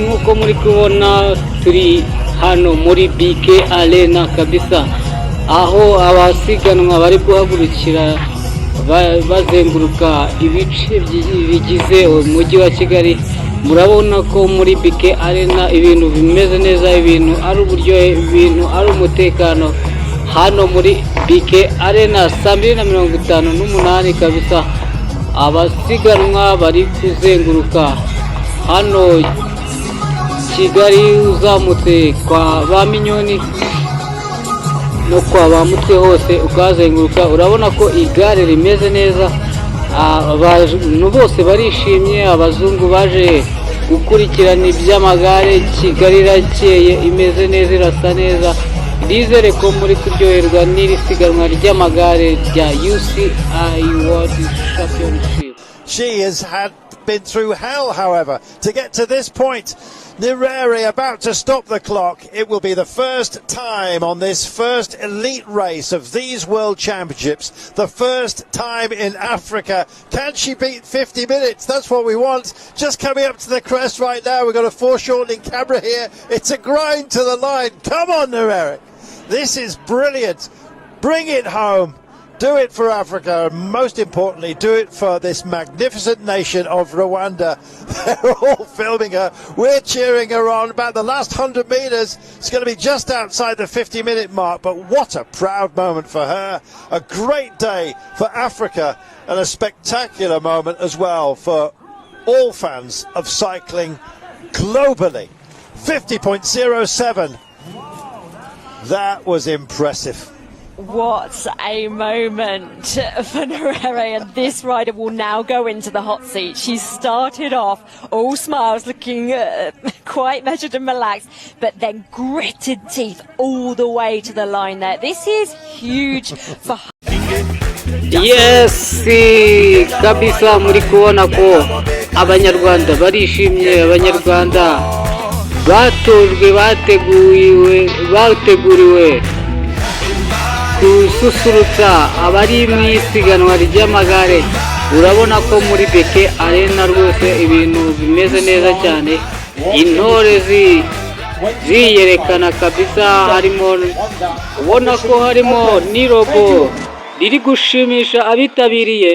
nk'uko muri kubona turi hano muri BK Arena kabisa, aho abasiganwa bari guhagurukira bazenguruka ibice bigize umujyi wa Kigali. Murabona ko muri BK Arena ibintu bimeze neza, ibintu ari uburyohe, ibintu ari umutekano. Hano muri BK Arena 2:58 kabisa, abasiganwa bari kuzenguruka hano Kigali, uzamutse kwa ba Minyoni no kwa ba Mutwe hose ukazenguruka. Urabona ko igare rimeze neza, abantu bose barishimye, abazungu baje gukurikirana iby'amagare. Kigali irakeye, imeze neza, irasa neza. Ndizere ko muri kuryoherwa n'iri siganwa ry'amagare rya UCI World Championship. She has been through hell, however, to get to this point. Nyerere about to stop the clock. It will be the first time on this first elite race of these World Championships, the first time in Africa. Can she beat 50 minutes? That's what we want. Just coming up to the crest right now. We've got a foreshortening camera here. It's a grind to the line. Come on, Nyerere. This is brilliant. Bring it home. Do it for Africa, and most importantly, do it for this magnificent nation of Rwanda. They're all filming her. We're cheering her on. About the last 100 meters, it's going to be just outside the 50-minute mark, but what a proud moment for her. A great day for Africa, and a spectacular moment as well for all fans of cycling globally. 50.07. That was impressive. What a moment for Nyerere, and this rider will now go into the hot seat. She started off all smiles, looking quite measured and relaxed, but then gritted teeth all the way to the line there. This is huge for her. Yes, kabisa, muri kubona ko Abanyarwanda barishimye. Abanyarwanda batojwe, bateguriwe gususurutsa abari mu isiganwa ry'amagare. Urabona ko muri BK Arena rwose ibintu bimeze neza cyane, intore ziyerekana kabisa. Harimo ubona ko harimo n'irobo riri gushimisha abitabiriye.